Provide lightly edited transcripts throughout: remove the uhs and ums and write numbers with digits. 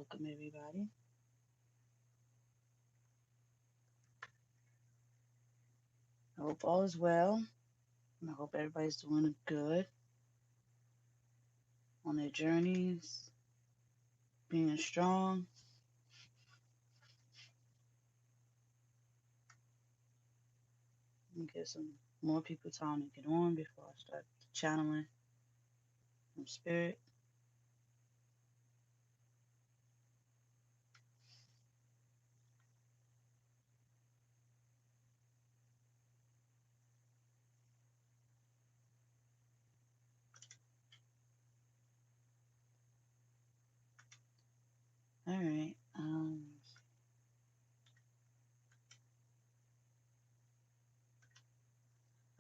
Welcome, everybody. I hope all is well, and I hope everybody's doing good on their journeys, being strong. And give some more people time to get on before I start channeling from spirit. All right.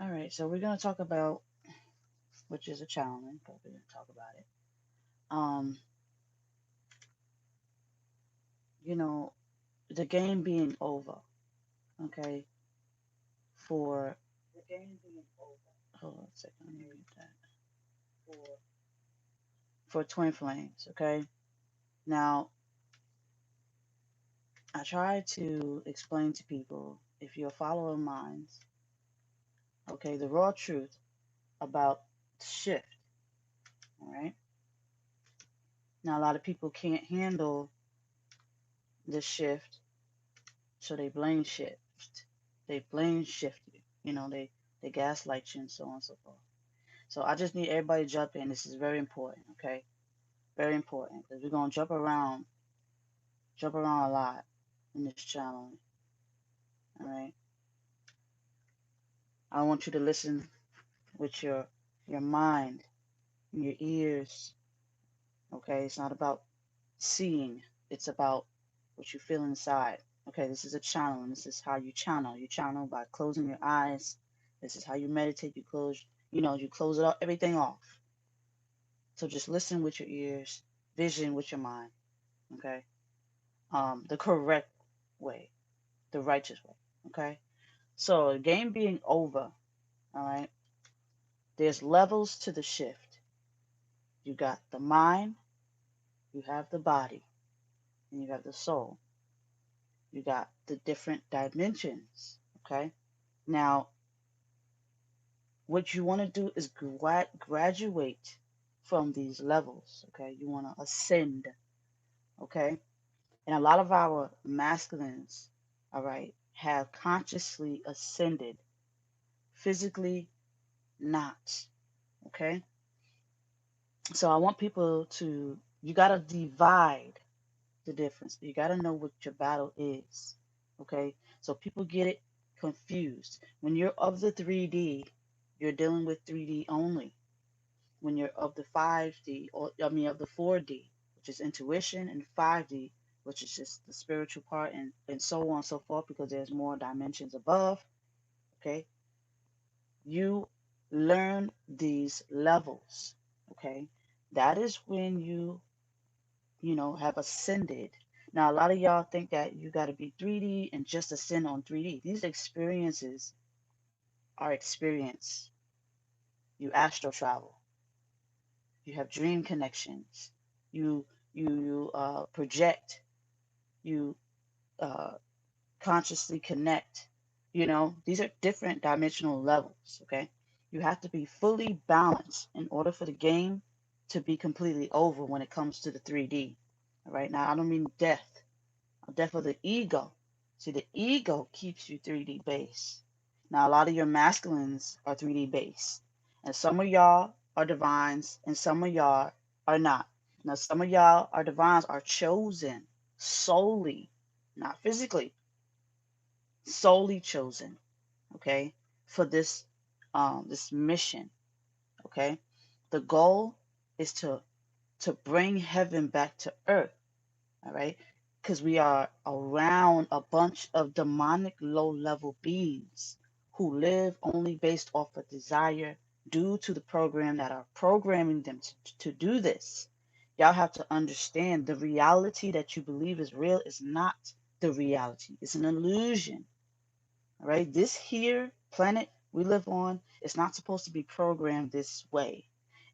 All right. So we're gonna talk about, which is a challenge, but we're gonna talk about it. Um, you know, the game being over. Okay. For the game being over. Hold on a second. Let me read that. For twin flames. Okay. Now, I try to explain to people, if you're a follower of mine, okay, the raw truth about shift. All right. Now, a lot of people can't handle the shift, so they blame shift. They blame shift you. They gaslight you and so on and so forth. So I just need everybody to jump in. This is very important, okay? Very important because we're gonna jump around a lot in this channel. All right. I want you to listen with your mind, your ears. Okay, it's not about seeing, it's about what you feel inside. Okay, this is a channel, and this is how you channel. You channel by closing your eyes. This is how you meditate. You close it up, everything off. So just listen with your ears, vision with your mind. Okay, the correct way, the righteous way. Okay, so the game being over. All right, there's levels to the shift. You got the mind, you have the body, and you have the soul. You got the different dimensions. Okay. Now, what you want to do is graduate from these levels. Okay. You want to ascend. Okay. And a lot of our masculines, all right, have consciously ascended, physically not. Okay. So I want people to, you got to divide the difference. You got to know what your battle is. Okay. So people get it confused. When you're of the 3D, you're dealing with 3D only. When you're of the 5D, or I mean of the 4D, which is intuition, and 5D, which is just the spiritual part, and so on and so forth, because there's more dimensions above. Okay. You learn these levels. Okay. That is when you have ascended. Now, a lot of y'all think that you got to be 3D and just ascend on 3D. These experiences are experience. You astral travel. You have dream connections. You project. You uh, consciously connect. These are different dimensional levels. Okay, you have to be fully balanced in order for the game to be completely over when it comes to the 3D. All right, now I don't mean death of the ego. See, the ego keeps you 3D based. Now, a lot of your masculines are 3D based, and some of y'all are divines, and some of y'all are not. Now, some of y'all are divines are chosen solely, not physically, solely chosen, okay, for this mission, okay. The goal is to bring heaven back to earth. All right, because we are around a bunch of demonic low level beings who live only based off of desire due to the program that are programming them to do this. Y'all have to understand the reality that you believe is real is not the reality. It's an illusion. All right, this here planet we live on is not supposed to be programmed this way.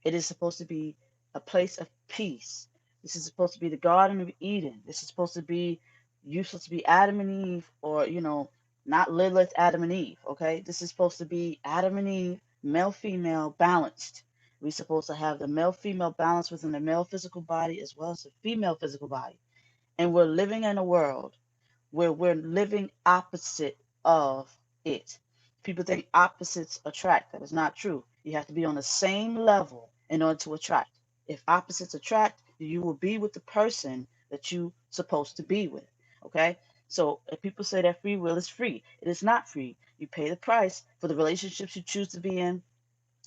It is supposed to be a place of peace. This is supposed to be the Garden of Eden. This is supposed to be, you supposed to be Adam and Eve, or, not Lilith, Adam and Eve, okay? This is supposed to be Adam and Eve, male, female, balanced. We're supposed to have the male, female balance within the male physical body as well as the female physical body. And we're living in a world where we're living opposite of it. People think opposites attract. That is not true. You have to be on the same level in order to attract. If opposites attract, you will be with the person that you're supposed to be with. Okay? So if people say that free will is free, it is not free. You pay the price for the relationships you choose to be in,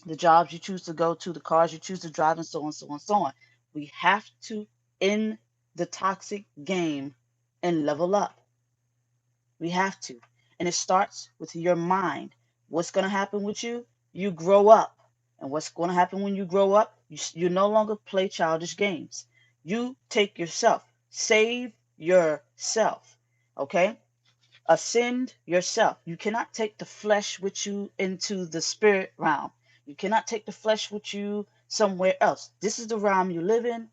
the jobs you choose to go to, the cars you choose to drive, and so on, so on, so on. We have to end the toxic game and level up. We have to. And it starts with your mind. What's going to happen with you? You grow up. And what's going to happen when you grow up? You no longer play childish games. You take yourself. Save yourself. Okay? Ascend yourself. You cannot take the flesh with you into the spirit realm. You cannot take the flesh with you somewhere else. This is the realm you live in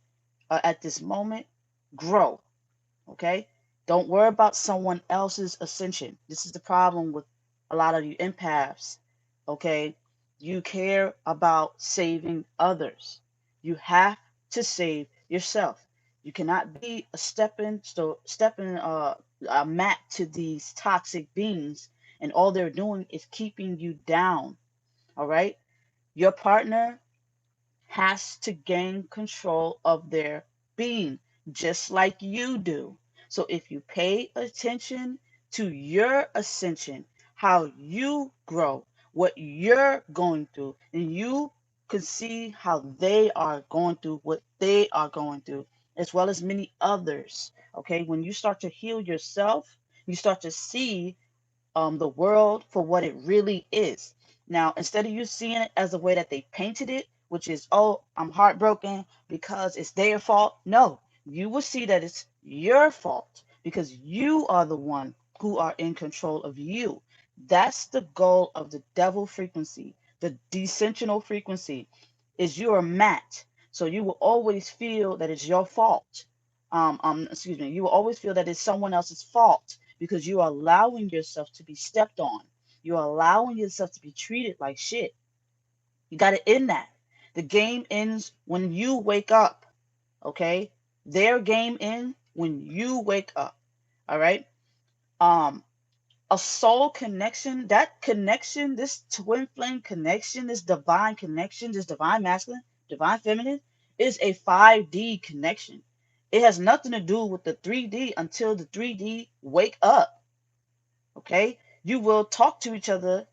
at this moment. Grow. Okay? Don't worry about someone else's ascension. This is the problem with a lot of you empaths. Okay? You care about saving others. You have to save yourself. You cannot be a stepping a mat to these toxic beings, and all they're doing is keeping you down. All right? Your partner has to gain control of their being, just like you do. So if you pay attention to your ascension, how you grow, what you're going through, and you can see how they are going through what they are going through, as well as many others. Okay, when you start to heal yourself, you start to see the world for what it really is. Now, instead of you seeing it as the way that they painted it, which is, oh, I'm heartbroken because it's their fault. No, you will see that it's your fault because you are the one who are in control of you. That's the goal of the devil frequency, the descensional frequency, is you are mat. So you will always feel that it's your fault. Excuse me, you will always feel that it's someone else's fault because you are allowing yourself to be stepped on. You're allowing yourself to be treated like shit. You got to end that. The game ends when you wake up. Okay? Their game ends when you wake up. All right? Um, a soul connection, that connection, this twin flame connection, this divine connection, this divine masculine, divine feminine, is a 5D connection. It has nothing to do with the 3D until the 3D wake up. Okay? You will talk to each other,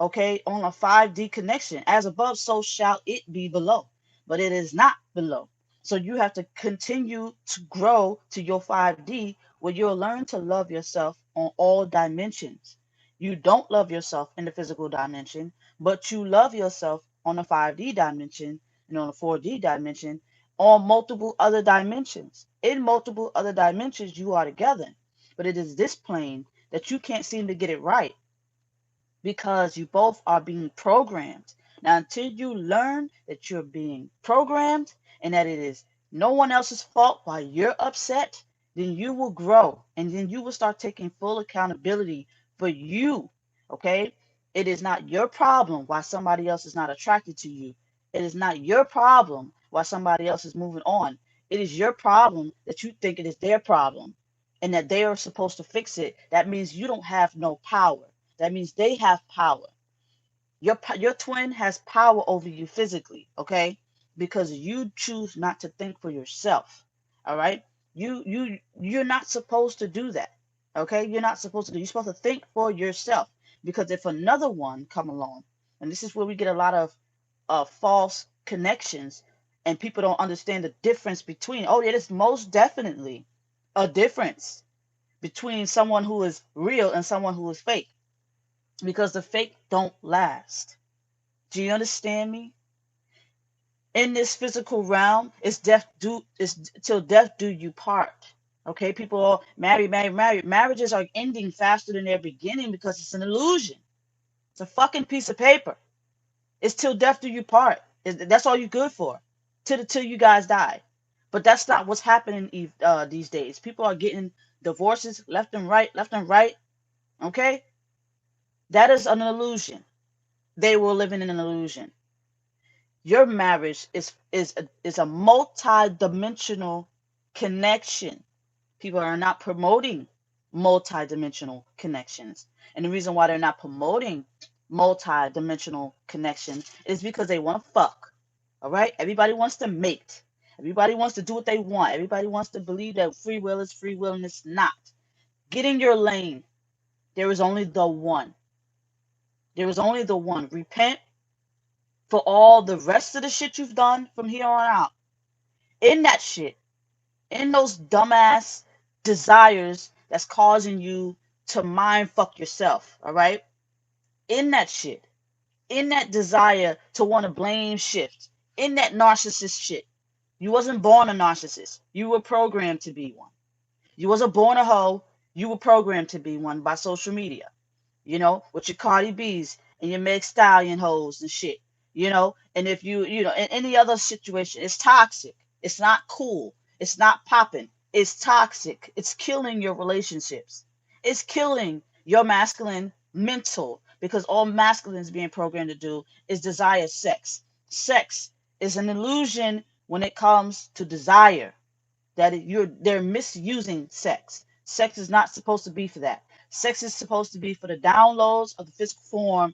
okay, on a 5D connection. As above, so shall it be below. But it is not below. So you have to continue to grow to your 5D where you'll learn to love yourself on all dimensions. You don't love yourself in the physical dimension, but you love yourself on a 5D dimension and on a 4D dimension, on multiple other dimensions. In multiple other dimensions, you are together. But it is this plane that you can't seem to get it right because you both are being programmed. Now, until you learn that you're being programmed and that it is no one else's fault while you're upset, then you will grow and then you will start taking full accountability for you. Okay? It is not your problem why somebody else is not attracted to you. It is not your problem why somebody else is moving on. It is your problem that you think it is their problem and that they are supposed to fix it. That means you don't have no power. That means they have power. Your twin has power over you physically, okay? Because you choose not to think for yourself. All right? You're not supposed to do that. Okay? You're not supposed to do. You're supposed to think for yourself. Because if another one come along, and this is where we get a lot of false connections, and people don't understand the difference between. Oh, it is most definitely a difference between someone who is real and someone who is fake because the fake don't last. Do you understand me? In this physical realm, it's death do it's till death do you part. Okay, people all marry, marry, marry. Marriages are ending faster than they're beginning because it's an illusion. It's a fucking piece of paper. It's till death do you part. That's all you're good for. Till you guys die. But that's not what's happening these days. People are getting divorces left and right, left and right. Okay, that is an illusion. They were living in an illusion. Your marriage is a multi-dimensional connection. People are not promoting multi-dimensional connections. And the reason why they're not promoting multi-dimensional connection is because they want to fuck. All right? Everybody wants to mate. Everybody wants to do what they want. Everybody wants to believe that free will is free will, and it's not. Get in your lane. There is only the one. There is only the one. Repent for all the rest of the shit you've done from here on out. In that shit, in those dumbass desires that's causing you to mind fuck yourself, all right? In that shit, in that desire to want to blame shift, in that narcissist shit. You wasn't born a narcissist. You were programmed to be one. You wasn't born a hoe. You were programmed to be one by social media. With your Cardi B's and your Meg Stallion hoes and shit, and if in any other situation, it's toxic. It's not cool. It's not popping. It's toxic. It's killing your relationships. It's killing your masculine mental because all masculine is being programmed to do is desire sex. Sex is an illusion when it comes to desire they're misusing sex. Sex is not supposed to be for that. Sex is supposed to be for the downloads of the physical form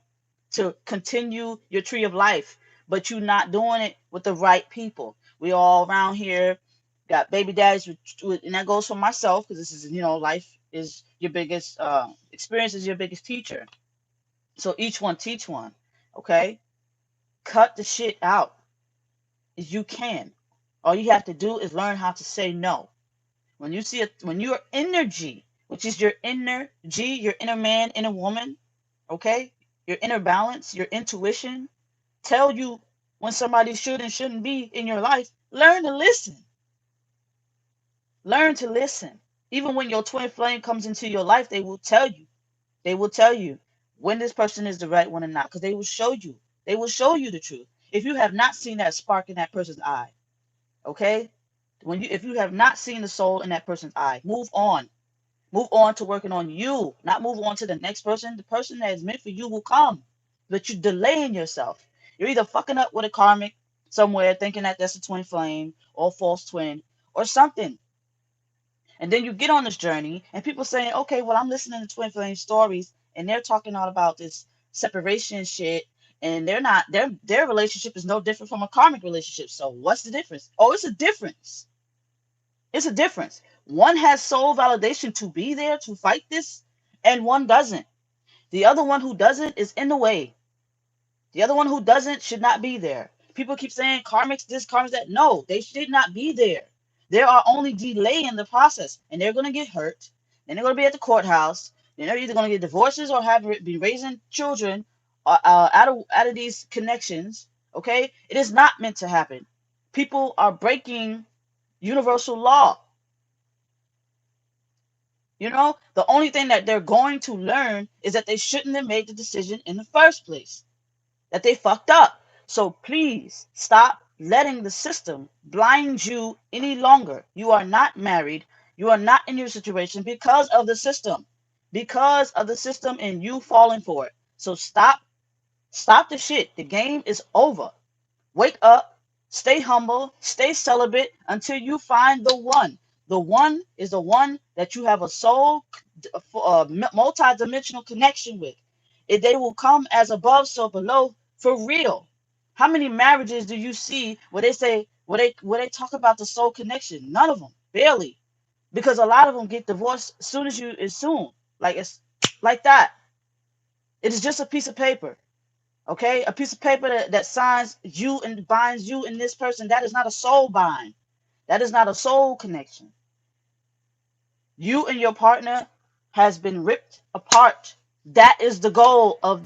to continue your tree of life, but you're not doing it with the right people. We all around here got baby daddies, and that goes for myself because this is, life is your biggest experience is your biggest teacher. So each one teach one. Okay, cut the shit out as you can. All you have to do is learn how to say no. When your energy, which is your inner G, your inner man, inner woman, okay, your inner balance, your intuition, tell you when somebody should and shouldn't be in your life, learn to listen. Learn to listen. Even when your twin flame comes into your life, they will tell you. They will tell you when this person is the right one or not, because they will show you. They will show you the truth. If you have not seen that spark in that person's eye, okay, if you have not seen the soul in that person's eye, move on. Move on to working on you, not move on to the next person. The person that is meant for you will come, but you're delaying yourself. You're either fucking up with a karmic somewhere, thinking that that's a twin flame or a false twin or something. And then you get on this journey, and people saying, okay, well, I'm listening to twin flame stories, and they're talking all about this separation shit, and they're not, their relationship is no different from a karmic relationship. So what's the difference? Oh, it's a difference. It's a difference. One has soul validation to be there to fight this, and one doesn't. The other one who doesn't is in the way. The other one who doesn't should not be there. People keep saying karmics this, karmics that. No, they should not be there. They are only delaying the process, and they're going to get hurt. Then they're going to be at the courthouse. Then they're either going to get divorces or be raising children out of these connections. Okay, it is not meant to happen. People are breaking universal law. The only thing that they're going to learn is that they shouldn't have made the decision in the first place, that they fucked up. So please stop letting the system blind you any longer. You are not married. You are not in your situation because of the system and you falling for it. So stop the shit. The game is over. Wake up, stay humble, stay celibate until you find the one. The one is the one that you have a soul, multi-dimensional connection with. If they will come as above, so below, for real. How many marriages do you see where they say where they talk about the soul connection? None of them, barely, because a lot of them get divorced soon, like it's like that. It is just a piece of paper. Okay, a piece of paper that signs you and binds you and this person. That is not a soul bind. That is not a soul connection. You and your partner has been ripped apart. That is the goal of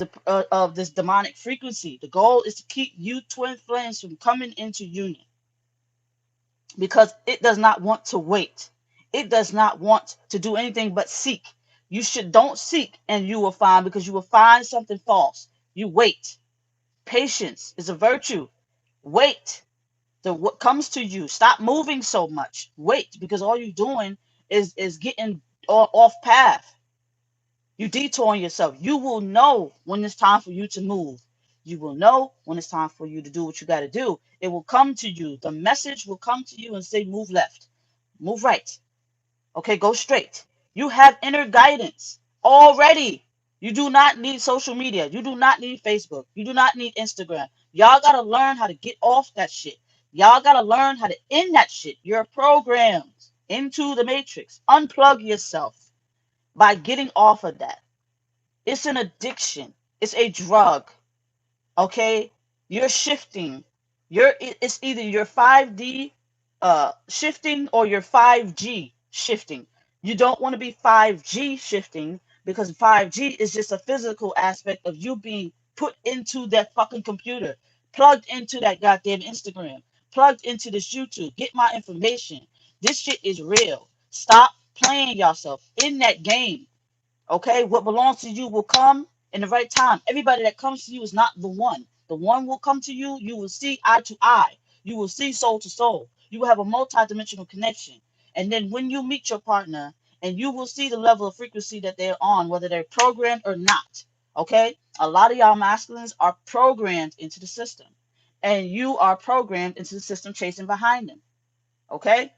this demonic frequency. The goal is to keep you twin flames from coming into union because it does not want to wait. It does not want to do anything but seek. Don't seek and you will find, because you will find something false. You wait. Patience is a virtue. Wait. what comes to you. Stop moving so much. Wait, because all you're doing is getting off path. You detouring yourself. You will know when it's time for you to move. You will know when it's time for you to do what you got to do. It will come to you. The message will come to you and say, move left, move right. Okay, go straight. You have inner guidance already. You do not need social media. You do not need Facebook. You do not need Instagram. Y'all got to learn how to get off that shit. Y'all got to learn how to end that shit. You're programmed into the matrix. Unplug yourself by getting off of that. It's an addiction. It's a drug. Okay, you're shifting. It's either your 5D shifting or your 5G shifting. You don't want to be 5G shifting, because 5G is just a physical aspect of you being put into that fucking computer, plugged into that goddamn Instagram, plugged into this YouTube. Get my information. This shit is real. Stop playing yourself in that game. Okay, what belongs to you will come in the right time. Everybody that comes to you is not the one. The one will come to you. You will see eye to eye. You will see soul to soul. You will have a multi-dimensional connection. And then when you meet your partner, and you will see the level of frequency that they're on, whether they're programmed or not. Okay, a lot of y'all masculines are programmed into the system, and you are programmed into the system chasing behind them. Okay,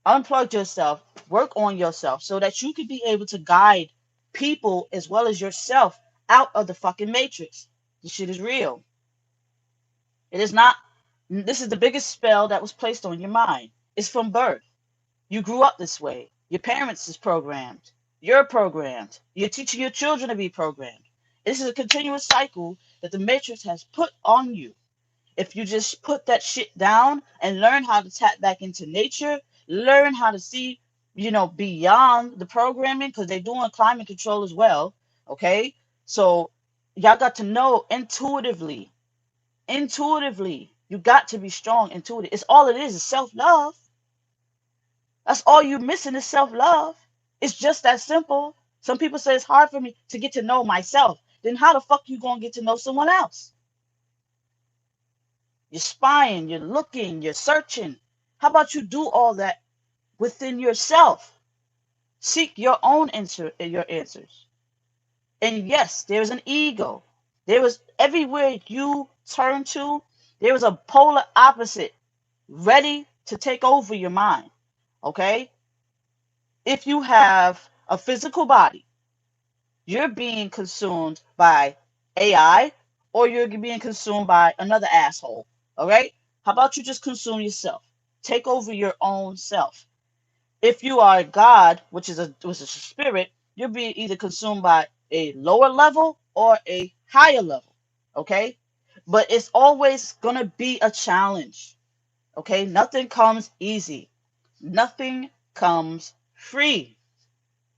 unplug yourself, work on yourself so that you can be able to guide people as well as yourself out of the fucking matrix. This shit is real. It is not, this is the biggest spell that was placed on your mind. It's from birth. You grew up this way. Your parents is programmed. You're programmed. You're teaching your children to be programmed. This is a continuous cycle that the matrix has put on you. If you just put that shit down and learn how to tap back into nature, learn how to see, beyond the programming, because they're doing climate control as well. Okay. So y'all got to know intuitively. Intuitively. You got to be strong intuitive. It's all it is self-love. That's all you're missing is self-love. It's just that simple. Some people say it's hard for me to get to know myself. Then how the fuck you gonna get to know someone else? You're spying, you're looking, you're searching. How about you do all that within yourself? Seek your own your answers. And yes, there's an ego. There was everywhere you turn to, there was a polar opposite ready to take over your mind. Okay? If you have a physical body, you're being consumed by AI, or you're being consumed by another asshole. All right? How about you just consume yourself? Take over your own self. If you are a God, which is a spirit, you're being either consumed by a lower level or a higher level. Okay? But it's always gonna be a challenge. Okay? Nothing comes easy. Nothing comes free.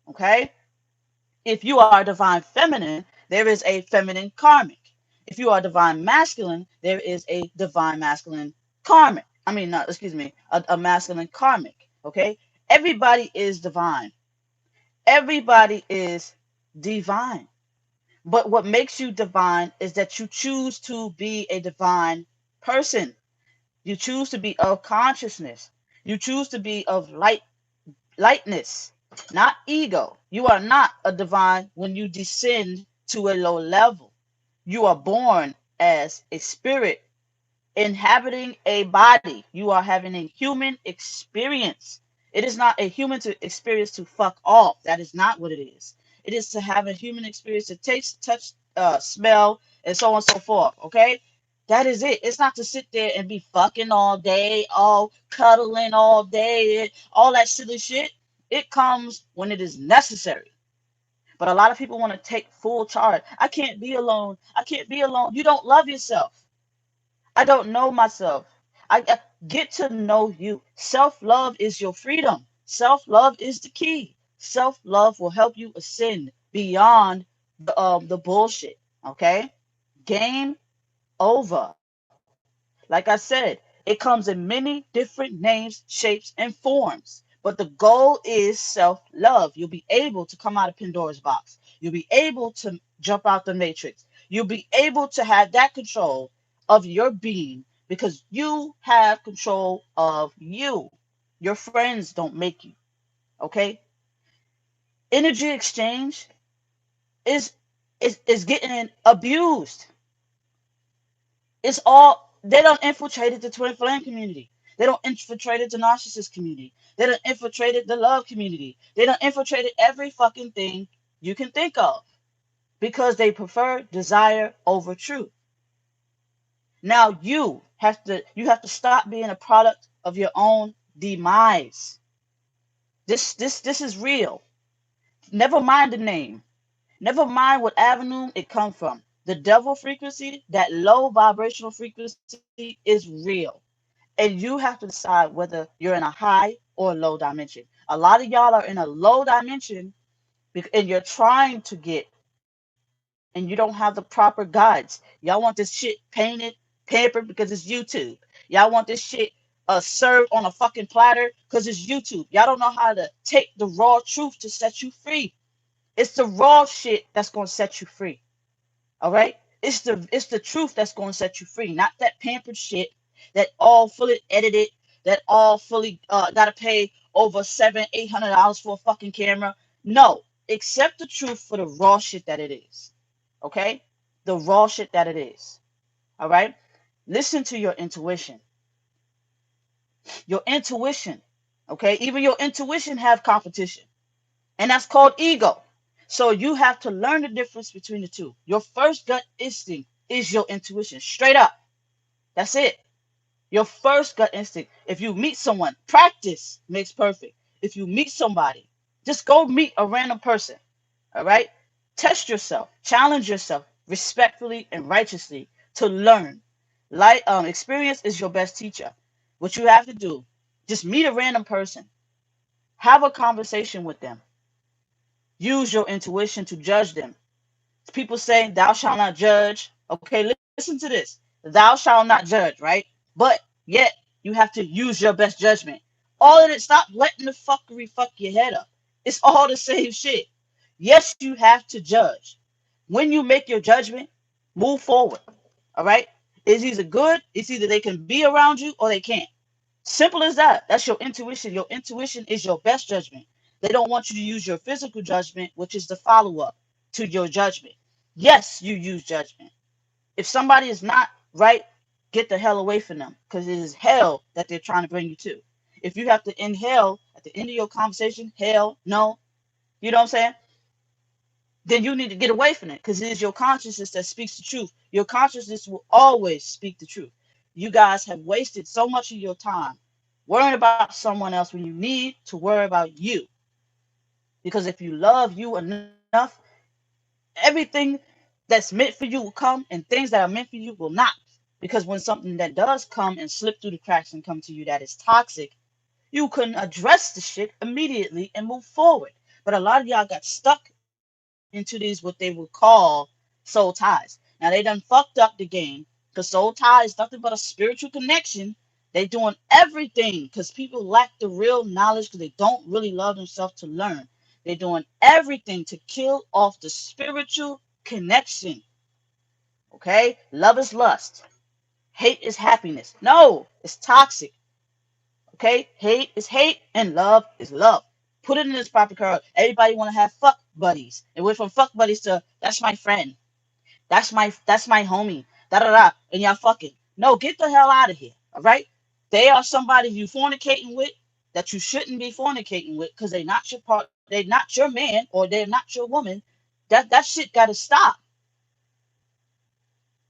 Okay? If you are divine feminine, there is a feminine karmic. If you are divine masculine, there is a divine masculine karmic. I mean, not, excuse me, a masculine karmic. Okay? Everybody is divine. Everybody is divine. But what makes you divine is that you choose to be a divine person. You choose to be of consciousness. You choose to be of lightness, not ego. You are not a divine when you descend to a low level. You are born as a spirit inhabiting a body. You are having a human experience. It is not a human experience to fuck off. That is not what it is. It is to have a human experience to taste, touch, smell, and so on and so forth. Okay? That is it. It's not to sit there and be fucking all day, all cuddling all day, all that silly shit. It comes when it is necessary. But a lot of people want to take full charge. I can't be alone. I can't be alone. You don't love yourself. I don't know myself. I get to know you. Self-love is your freedom. Self-love is the key. Self-love will help you ascend beyond the bullshit. Okay? Game over. Like I said, it comes in many different names, shapes, and forms. But the goal is self-love. You'll be able to come out of Pandora's box. You'll be able to jump out the matrix. You'll be able to have that control of your being, because you have control of you. Your friends don't make you. Okay? Energy exchange is is getting abused. It's all they don't infiltrated the twin flame community. They don't infiltrated the narcissist community. They don't infiltrated the love community. They don't infiltrated every fucking thing you can think of because they prefer desire over truth. Now you have to stop being a product of your own demise. This is real. Never mind the name. Never mind what avenue it comes from. The devil frequency, that low vibrational frequency, is real. And you have to decide whether you're in a high or a low dimension. A lot of y'all are in a low dimension and you're trying to get, and you don't have the proper guides. Y'all want this shit painted, pampered because it's YouTube. Y'all want this shit served on a fucking platter because it's YouTube. Y'all don't know how to take the raw truth to set you free. It's the raw shit that's gonna set you free. All right? It's the truth that's gonna set you free, not that pampered shit that all fully edited, that all fully gotta pay over $700-800 for a fucking camera. No, accept the truth for the raw shit that it is. Okay? The raw shit that it is. All right? Listen to your intuition. Your intuition. Okay? Even your intuition have competition. And that's called ego. So you have to learn the difference between the two. Your first gut instinct is your intuition. Straight up. That's it. Your first gut instinct. If you meet someone, practice makes perfect. If you meet somebody, just go meet a random person. All right? Test yourself, challenge yourself respectfully and righteously to learn. Experience is your best teacher. What you have to do, just meet a random person, have a conversation with them, use your intuition to judge them. People say, "Thou shalt not judge." Okay, listen to this. Thou shalt not judge, right? But yet you have to use your best judgment. All of it. Stop letting the fuckery fuck your head up. It's all the same shit. Yes, you have to judge. When you make your judgment, move forward. All right? It's either good, it's either they can be around you or they can't. Simple as that. That's your intuition. Your intuition is your best judgment. They don't want you to use your physical judgment, which is the follow up to your judgment. Yes, you use judgment. If somebody is not right, get the hell away from them because it is hell that they're trying to bring you to. If you have to inhale at the end of your conversation, hell, no, you know what I'm saying? Then you need to get away from it because it is your consciousness that speaks the truth. Your consciousness will always speak the truth. You guys have wasted so much of your time worrying about someone else when you need to worry about you. Because if you love you enough, everything that's meant for you will come, and things that are meant for you will not. Because when something that does come and slip through the cracks and come to you that is toxic, you couldn't address the shit immediately and move forward. But a lot of y'all got stuck into these what they would call soul ties. Now they done fucked up the game because soul ties is nothing but a spiritual connection. They doing everything because people lack the real knowledge because they don't really love themselves to learn. They're doing everything to kill off the spiritual connection. Okay? Love is lust. Hate is happiness. No, it's toxic. Okay? Hate is hate and love is love. Put it in its proper curve. Everybody want to have fuck buddies. And went from fuck buddies to that's my friend. That's my homie. Da da da. And y'all fucking. No, get the hell out of here. All right? They are somebody you fornicating with that you shouldn't be fornicating with because they're not your part, they're not your man or they're not your woman. That shit gotta stop.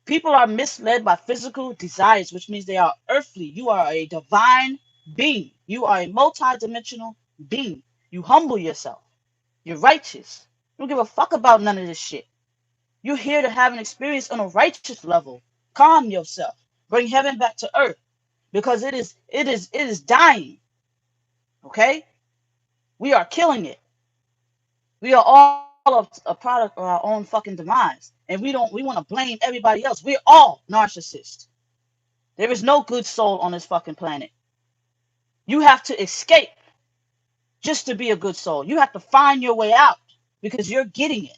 People are misled by physical desires, which means they are earthly. You are a divine being. You are a multi-dimensional being. You humble yourself. You're righteous. You don't give a fuck about none of this shit. You're here to have an experience on a righteous level. Calm yourself. Bring heaven back to earth because it is dying. Okay? We are killing it. We are all a product of our own fucking demise. And we want to blame everybody else. We're all narcissists. There is no good soul on this fucking planet. You have to escape just to be a good soul. You have to find your way out because you're getting it.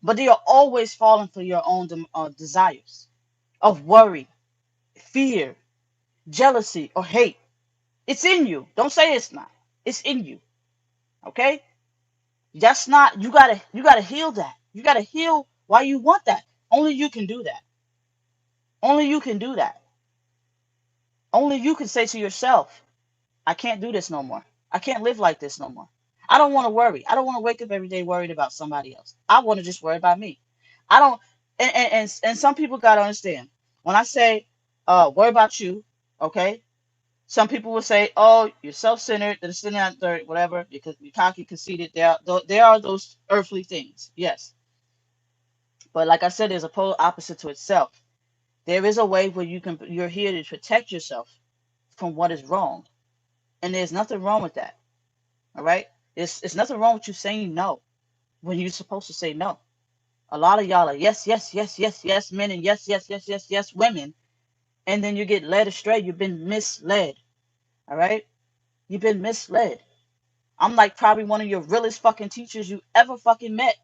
But they are always falling for your own desires of worry, fear. jealousy, or hate. It's in you. Don't say it's not. It's in you. Okay? That's not, you gotta heal that. You gotta heal why you want that. Only you can do that. Only you can do that. Only you can say to yourself, I can't do this no more. I can't live like this no more. I don't want to worry. I don't want to wake up every day worried about somebody else. I want to just worry about me. I don't and some people gotta understand. When I say worry about you, okay? Some people will say, "Oh, you're self-centered, the sinner and third, whatever, because you're cocky, conceited." There are those earthly things, yes. But like I said, there's a polar opposite to itself. There is a way where you're here to protect yourself from what is wrong, and there's nothing wrong with that. All right, it's nothing wrong with you saying no when you're supposed to say no. A lot of y'all are yes, yes, yes, yes, yes, men, and yes, yes, yes, yes, yes, women, and then you get led astray. You've been misled. All right, you've been misled. I'm like probably one of your realest fucking teachers you ever fucking met.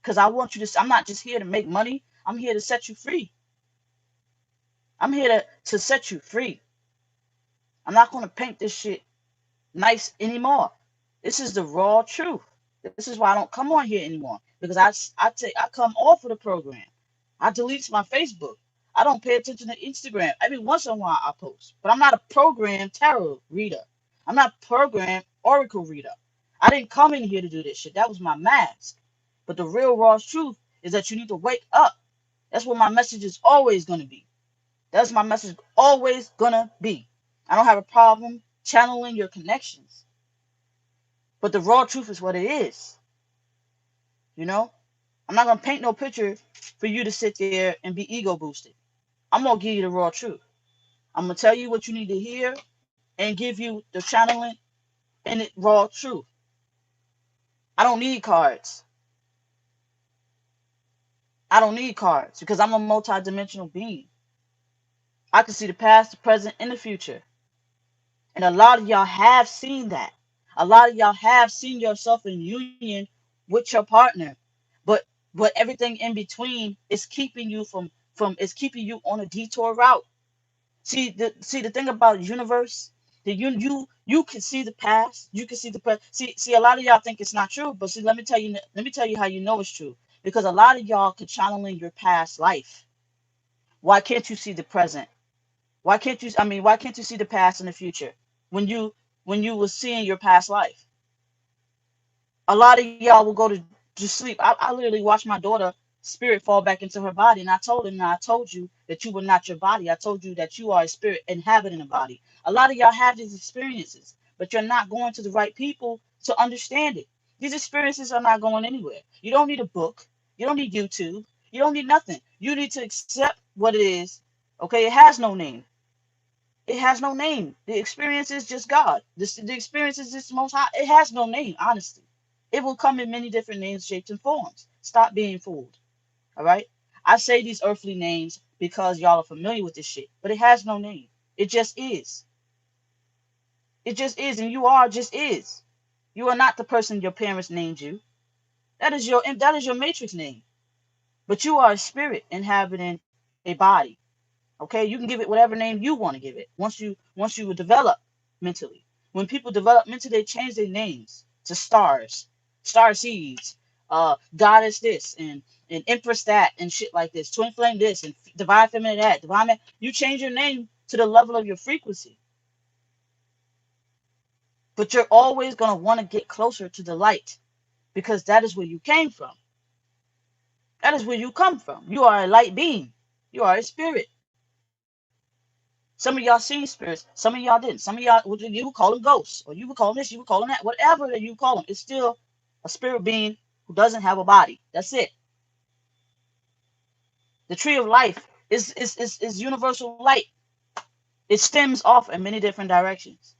Cause I want you to. I'm not just here to make money. I'm here to set you free. I'm here to set you free. I'm not gonna paint this shit nice anymore. This is the raw truth. This is why I don't come on here anymore because I come off of the program. I delete my Facebook. I don't pay attention to Instagram. Every once in a while I post, but I'm not a program tarot reader. I'm not a program oracle reader. I didn't come in here to do this shit. That was my mask. But the real raw truth is that you need to wake up. That's what my message is always gonna be. That's my message always gonna be. I don't have a problem channeling your connections, but the raw truth is what it is. You know, I'm not gonna paint no picture for you to sit there and be ego boosted. I'm gonna give you the raw truth. I'm gonna tell you what you need to hear and give you the channeling and the raw truth. I don't need cards. I don't need cards because I'm a multi-dimensional being. I can see the past, the present, and the future. And a lot of y'all have seen that. A lot of y'all have seen yourself in union with your partner. But everything in between is keeping you from is keeping you on a detour route. See the thing about universe, that you can see the past, you can see the present. See a lot of y'all think it's not true, but see let me tell you how you know it's true. Because a lot of y'all could channel in your past life. Why can't you see the present? Why can't you see the past and the future when you were seeing your past life? A lot of y'all will go to sleep. I literally watched my daughter spirit fall back into her body, and I told her, and I told you that you were not your body. I told you that you are a spirit inhabiting a body. A lot of y'all have these experiences, but you're not going to the right people to understand it. These experiences are not going anywhere. You don't need a book. You don't need YouTube. You don't need nothing. You need to accept what it is. Okay, it has no name. It has no name. The experience is just God. The experience is just most high. It has no name, honestly. It will come in many different names, shapes, and forms. Stop being fooled. All right? I say these earthly names because y'all are familiar with this shit, but it has no name. It just is. It just is, and you are just is. You are not the person your parents named you. That is your matrix name. But you are a spirit inhabiting a body. Okay, you can give it whatever name you want to give it. Once you develop mentally. When people develop mentally, they change their names to stars, star seeds, goddess this, and empress that, and shit like this, twin flame this, and divine feminine that, divine man. You change your name to the level of your frequency, but you're always gonna want to get closer to the light because that is where you came from. That is where you come from. You are a light being. You are a spirit. Some of y'all seen spirits, some of y'all didn't. Some of y'all, you would call them ghosts, or you would call them this, you would call them that, whatever that you call them. It's still a spirit being who doesn't have a body. That's it. The tree of life is universal light. It stems off in many different directions.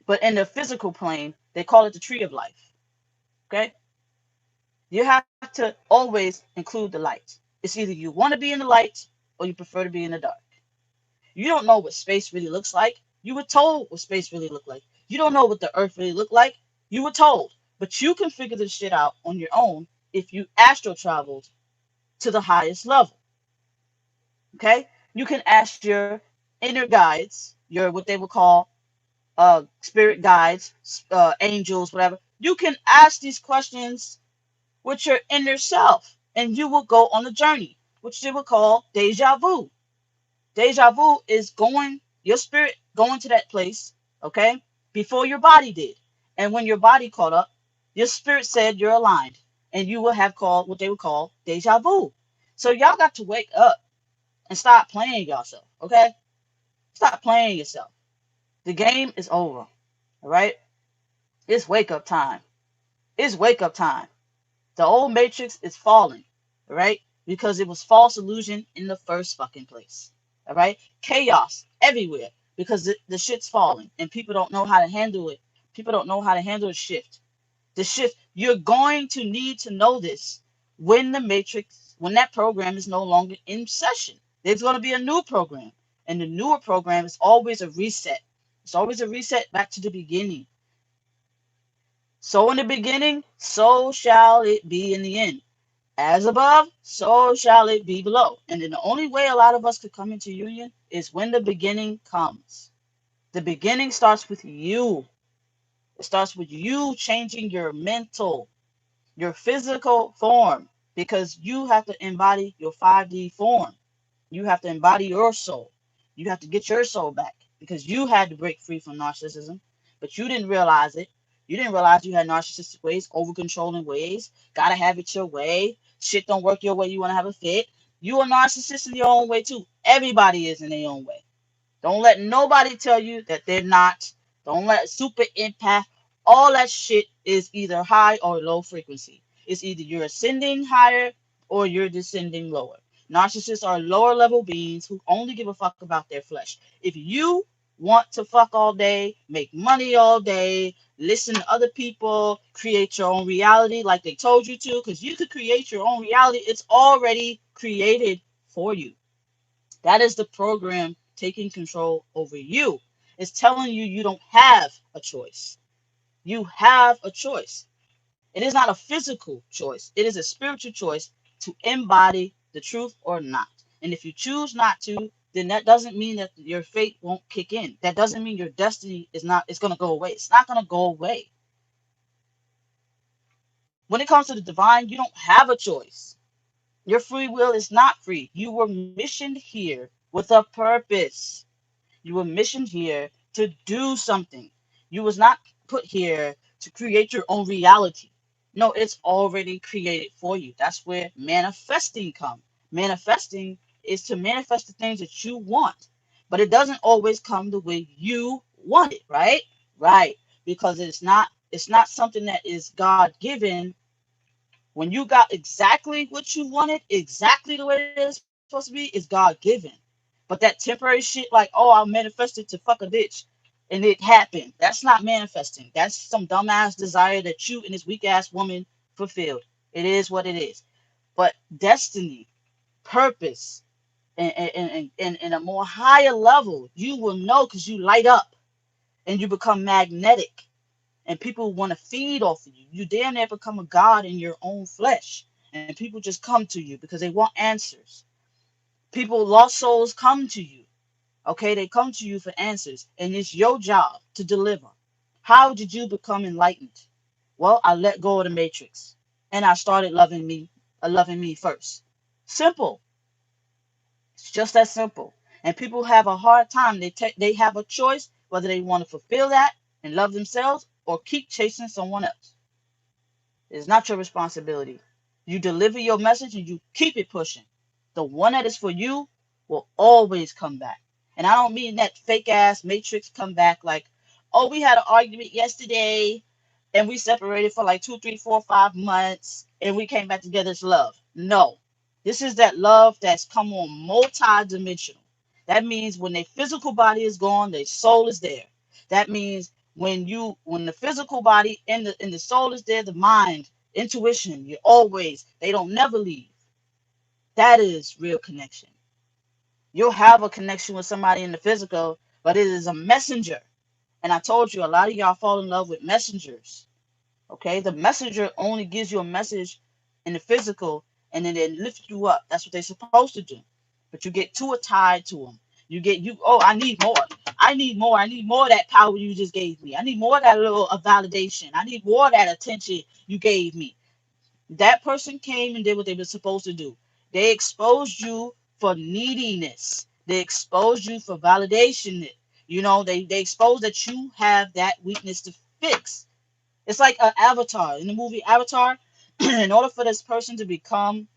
But in the physical plane, they call it the tree of life. Okay? You have to always include the light. It's either you want to be in the light or you prefer to be in the dark. You don't know what space really looks like. You were told what space really looked like. You don't know what the earth really looked like. You were told. But you can figure this shit out on your own if you astral traveled to the highest level. Okay? You can ask your inner guides your what they would call spirit guides, angels, whatever. You can ask these questions with your inner self, and you will go on a journey, which they would call deja vu. Deja vu is going, your spirit going to that place, okay, before your body did. And when your body caught up, your spirit said you're aligned, and you will have called what they would call deja vu. So y'all got to wake up and stop playing yourself, okay? Stop playing yourself. The game is over, all right? It's wake up time. It's wake up time. The old matrix is falling, all right? Because it was false illusion in the first fucking place, all right? Chaos everywhere because the shit's falling and people don't know how to handle it. People don't know how to handle the shift. The shift, you're going to need to know this when the matrix, when that program is no longer in session. There's going to be a new program, and the newer program is always a reset. It's always a reset back to the beginning. So in the beginning, so shall it be in the end. As above, so shall it be below. And then the only way a lot of us could come into union is when the beginning comes. The beginning starts with you. It starts with you changing your mental, your physical form, because you have to embody your 5D form. You have to embody your soul. You have to get your soul back because you had to break free from narcissism, but you didn't realize it. You didn't realize you had narcissistic ways, over controlling ways, gotta have it your way. Shit don't work your way, you wanna have a fit. You a narcissist in your own way too. Everybody is in their own way. Don't let nobody tell you that they're not. Don't let super empath. All that shit is either high or low frequency. It's either you're ascending higher or you're descending lower. Narcissists are lower level beings who only give a fuck about their flesh. If you want to fuck all day, make money all day, listen to other people, create your own reality like they told you to, because you could create your own reality. It's already created for you. That is the program taking control over you. It's telling you you don't have a choice. You have a choice. It is not a physical choice. It is a spiritual choice to embody the truth or not. And if you choose not to, then that doesn't mean that your fate won't kick in. That doesn't mean your destiny is not, it's going to go away. It's not going to go away. When it comes to the divine, you don't have a choice. Your free will is not free. You were missioned here with a purpose. You were missioned here to do something. You was not put here to create your own reality. No, it's already created for you. That's where manifesting comes. Manifesting is to manifest the things that you want, but it doesn't always come the way you want it, right? Right. Because it's not something that is God given. When you got exactly what you wanted, exactly the way it's supposed to be, is God given. But that temporary shit, like, oh, I manifested to fuck a bitch and it happened. That's not manifesting. That's some dumbass desire that you and this weak ass woman fulfilled. It is what it is. But destiny, purpose, and a more higher level, you will know because you light up and you become magnetic and people want to feed off of you. You damn near become a god in your own flesh. And people just come to you because they want answers. People, lost souls, come to you. Okay, they come to you for answers, and it's your job to deliver. How did you become enlightened? Well, I let go of the matrix, and I started loving me first. Simple. It's just that simple. And people have a hard time. They have a choice whether they want to fulfill that and love themselves or keep chasing someone else. It's not your responsibility. You deliver your message and you keep it pushing. The one that is for you will always come back. And I don't mean that fake ass matrix come back like, oh, we had an argument yesterday and we separated for like 2, 3, 4, 5 months and we came back together as love. No. This is that love that's come on multi-dimensional. That means when their physical body is gone, their soul is there. That means when the physical body and the soul is there, the mind, intuition, they don't never leave. That is real connection. You'll have a connection with somebody in the physical, but it is a messenger. And I told you a lot of y'all fall in love with messengers. Okay, the messenger only gives you a message in the physical, and then they lift you up. That's what they're supposed to do. But you get too tied to them. You get you. Oh, I need more. I need more. I need more of that power you just gave me. I need more of that little validation. I need more of that attention you gave me. That person came and did what they were supposed to do. They exposed you for neediness. They exposed you for validation. You know, they exposed that you have that weakness to fix. It's like an avatar. In the movie Avatar, in order for this person to become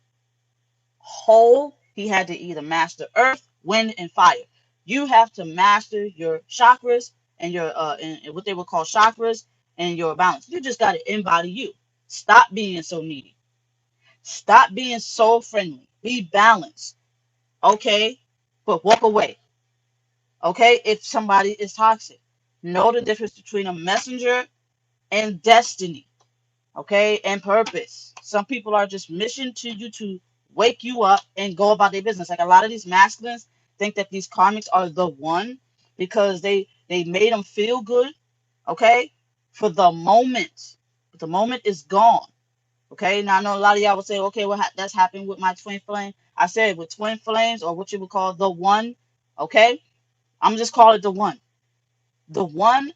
whole, he had to either master earth, wind, and fire. You have to master your chakras and your and what they would call chakras and your balance. You just got to embody you. Stop being so needy. Stop being so friendly. Be balanced. Okay? But walk away. Okay? If somebody is toxic. Know the difference between a messenger and destiny. Okay? And purpose. Some people are just mission to you to wake you up and go about their business. Like a lot of these masculines think that these karmics are the one because they made them feel good. Okay? For the moment. But the moment is gone. Okay, now I know a lot of y'all will say, okay, well, that's happened with my twin flame. I said with twin flames, or what you would call the one. Okay, I'm just call it the one. The one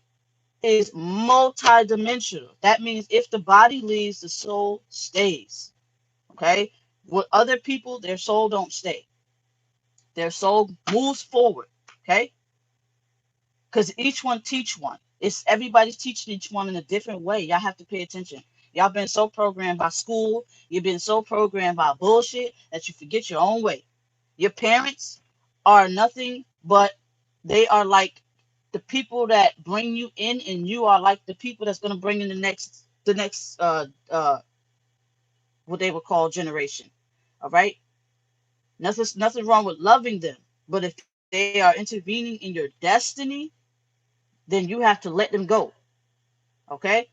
is multi-dimensional. That means if the body leaves, the soul stays. Okay, with other people, their soul don't stay. Their soul moves forward. Okay, because each one teach one. It's everybody's teaching each one in a different way. Y'all have to pay attention. Y'all been so programmed by school, you've been so programmed by bullshit that you forget your own way. Your parents are nothing but they are like the people that bring you in, and you are like the people that's gonna bring in the next what they would call generation. All right, nothing wrong with loving them, but if they are intervening in your destiny, then you have to let them go. Okay,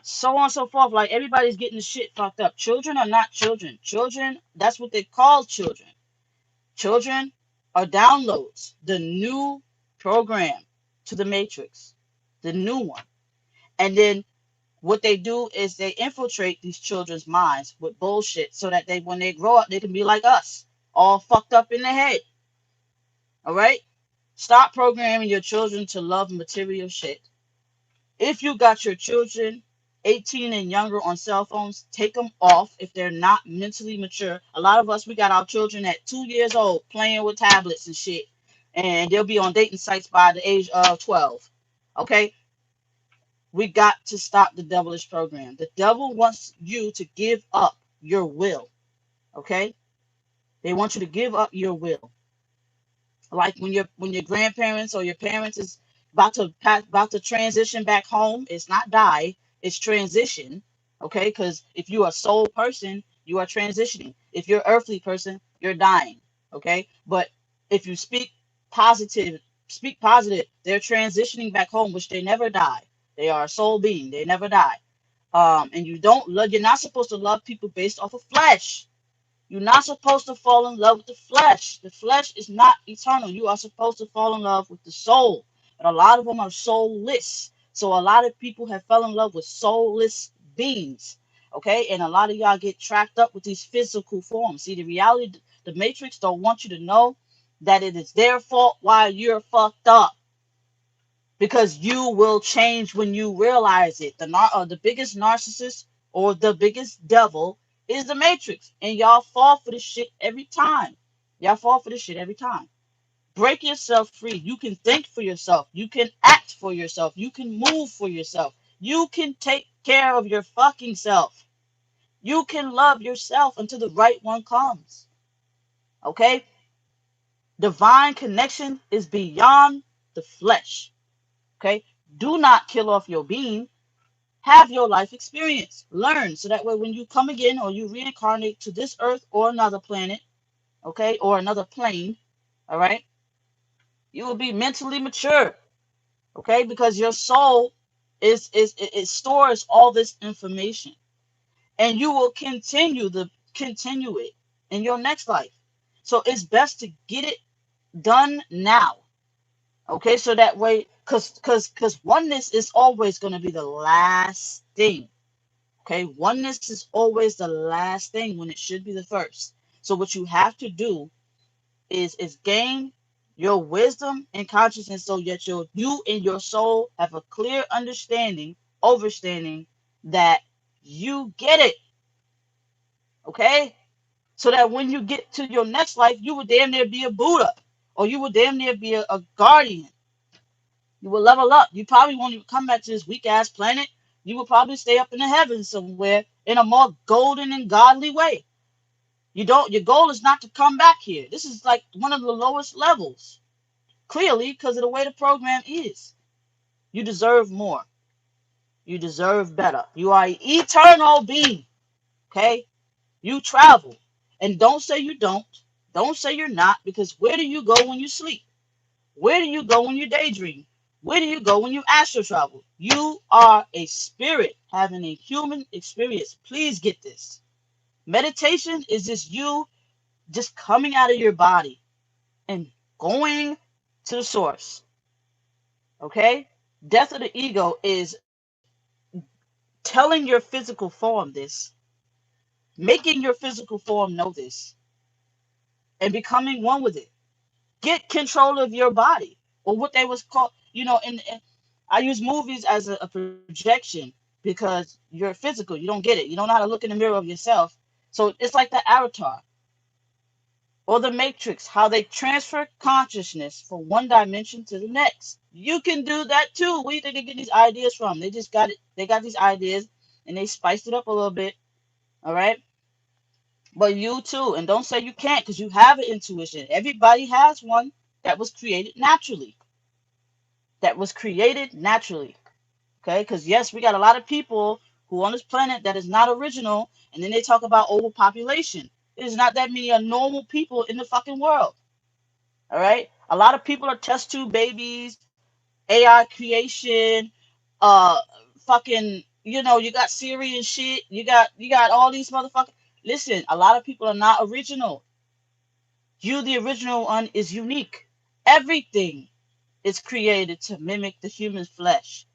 so on and so forth. Like everybody's getting the shit fucked up. Children are not children. Children, that's what they call children. Children are downloads, the new program to the matrix, the new one. And then what they do is they infiltrate these children's minds with bullshit so that they, when they grow up, they can be like us, all fucked up in the head. All right? Stop programming your children to love material shit. If you got your children 18 and younger on cell phones, take them off if they're not mentally mature. A lot of us, we got our children at 2 years old playing with tablets and shit, and they'll be on dating sites by the age of 12. Okay? We got to stop the devilish program. The devil wants you to give up your will. Okay? They want you to give up your will. Like when your grandparents or your parents is about to transition back home, it's not die, it's transition. Okay, because if you're a soul person, you are transitioning. If you're an earthly person, you're dying. Okay, but if you speak positive, they're transitioning back home, which they never die. They are a soul being, they never die. And you're not supposed to love people based off of flesh. You're not supposed to fall in love with the flesh. The flesh is not eternal. You are supposed to fall in love with the soul. But a lot of them are soulless. So a lot of people have fell in love with soulless beings. Okay? And a lot of y'all get trapped up with these physical forms. See, the reality, the Matrix don't want you to know that it is their fault why you're fucked up. Because you will change when you realize it. The biggest narcissist or the biggest devil is the matrix, and y'all fall for this shit every time. Y'all fall for this shit every time. Break yourself free. You can think for yourself. You can act for yourself. You can move for yourself. You can take care of your fucking self. You can love yourself until the right one comes. Okay? Divine connection is beyond the flesh. Okay? Do not kill off your being. Have your life experience. Learn so that way when you come again or you reincarnate to this earth or another planet, okay, or another plane, all right, you will be mentally mature, okay, because your soul it stores all this information, and you will continue it in your next life. So it's best to get it done now, okay, so that way, because oneness is always going to be the last thing. Okay, oneness is always the last thing when it should be the first. So what you have to do is gain your wisdom and consciousness, so that you and your soul have a clear understanding, overstanding that you get it, okay? So that when you get to your next life, you would damn near be a Buddha, or you would damn near be a guardian. You will level up. You probably won't even come back to this weak ass planet. You will probably stay up in the heavens somewhere in a more golden and godly way. You don't. Your goal is not to come back here. This is like one of the lowest levels, clearly, because of the way the program is. You deserve more. You deserve better. You are an eternal being. Okay. You travel, and don't say you don't. Don't say you're not, because where do you go when you sleep? Where do you go when you daydream? Where do you go when you astral travel? You are a spirit having a human experience. Please get this. Meditation is just you just coming out of your body and going to the source. Okay? Death of the ego is telling your physical form this, making your physical form know this, and becoming one with it. Get control of your body, or what they was called, and I use movies as a projection, because you're physical, you don't get it, you don't know how to look in the mirror of yourself. So it's like the Avatar or the Matrix, how they transfer consciousness from one dimension to the next. You can do that too. Where do you think they get these ideas from? They just got it. They got these ideas and they spiced it up a little bit. All right. But you too. And don't say you can't, because you have an intuition. Everybody has one that was created naturally. That was created naturally. Okay. Because yes, we got a lot of people who on this planet that is not original. And then they talk about overpopulation. There's not that many normal people in the fucking world. All right. A lot of people are test tube babies, AI creation, uh, fucking, you got Siri and shit. You got all these motherfuckers. Listen, a lot of people are not original. You, the original one, is unique. Everything is created to mimic the human flesh.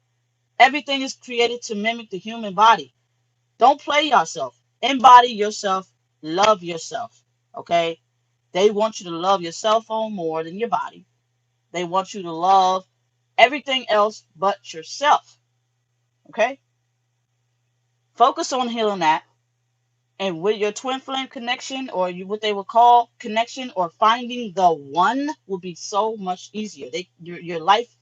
Everything is created to mimic the human body. Don't play yourself. Embody yourself. Love yourself. Okay? They want you to love your cell phone more than your body. They want you to love everything else but yourself. Okay? Focus on healing that. And with your twin flame connection, or what they would call connection, or finding the one, will be so much easier. Your life,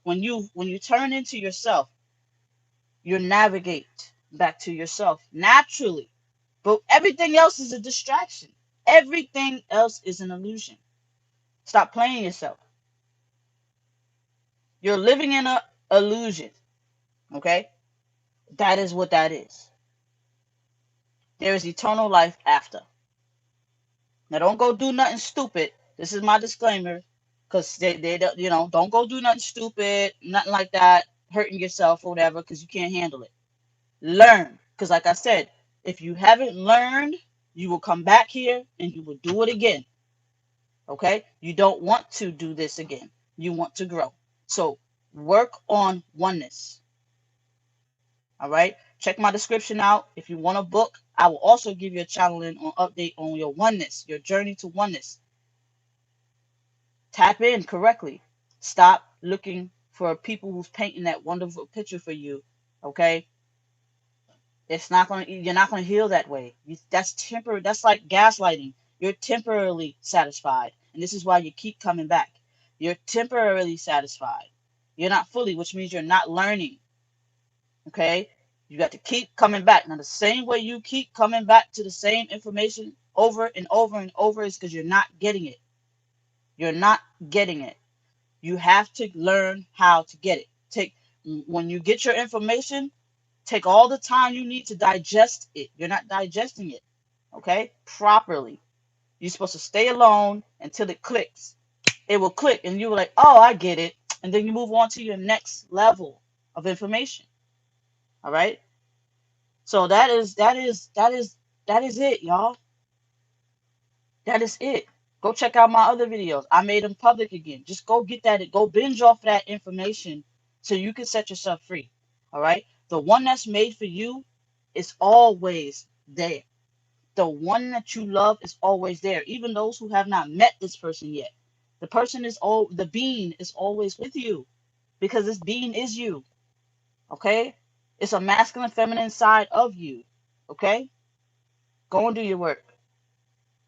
when you turn into yourself, you navigate back to yourself naturally. But everything else is a distraction. Everything else is an illusion. Stop playing yourself. You're living in a illusion. Okay? That is what that is. There is eternal life after. Now don't go do nothing stupid. This is my disclaimer. Because they don't go do nothing stupid, nothing like that, hurting yourself or whatever, because you can't handle it. Learn. Because like I said, if you haven't learned, you will come back here and you will do it again. Okay? You don't want to do this again. You want to grow. So work on oneness. All right? Check my description out. If you want a book, I will also give you a channel in on update on your oneness, your journey to oneness. Tap in correctly. Stop looking for people who's painting that wonderful picture for you. Okay? You're not gonna heal that way. That's temporary. That's like gaslighting. You're temporarily satisfied. And this is why you keep coming back. You're temporarily satisfied. You're not fully, which means you're not learning. Okay? You got to keep coming back. Now, the same way you keep coming back to the same information over and over and over is because you're not getting it. You're not getting it. You have to learn how to get it. When you get your information, take all the time you need to digest it. You're not digesting it, okay, properly. You're supposed to stay alone until it clicks. It will click, and you're like, "Oh, I get it," and then you move on to your next level of information. All right. So that is it, y'all. That is it. Go check out my other videos. I made them public again. Just go get that. Go binge off that information so you can set yourself free. All right. The one that's made for you is always there. The one that you love is always there. Even those who have not met this person yet. The person is all the being is always with you because this being is you. Okay? It's a masculine, feminine side of you. Okay? Go and do your work.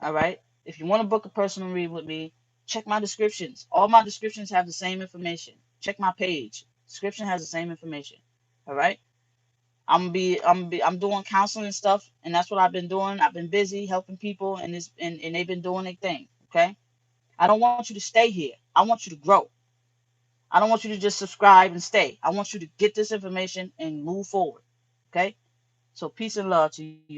All right? If you want to book a personal read with me, check my descriptions. All my descriptions have the same information. Check my page. Description has the same information. All right? I'm doing counseling and stuff, and that's what I've been doing. I've been busy helping people, and they've been doing their thing. Okay? I don't want you to stay here. I want you to grow. I don't want you to just subscribe and stay. I want you to get this information and move forward. Okay? So peace and love to you, everybody.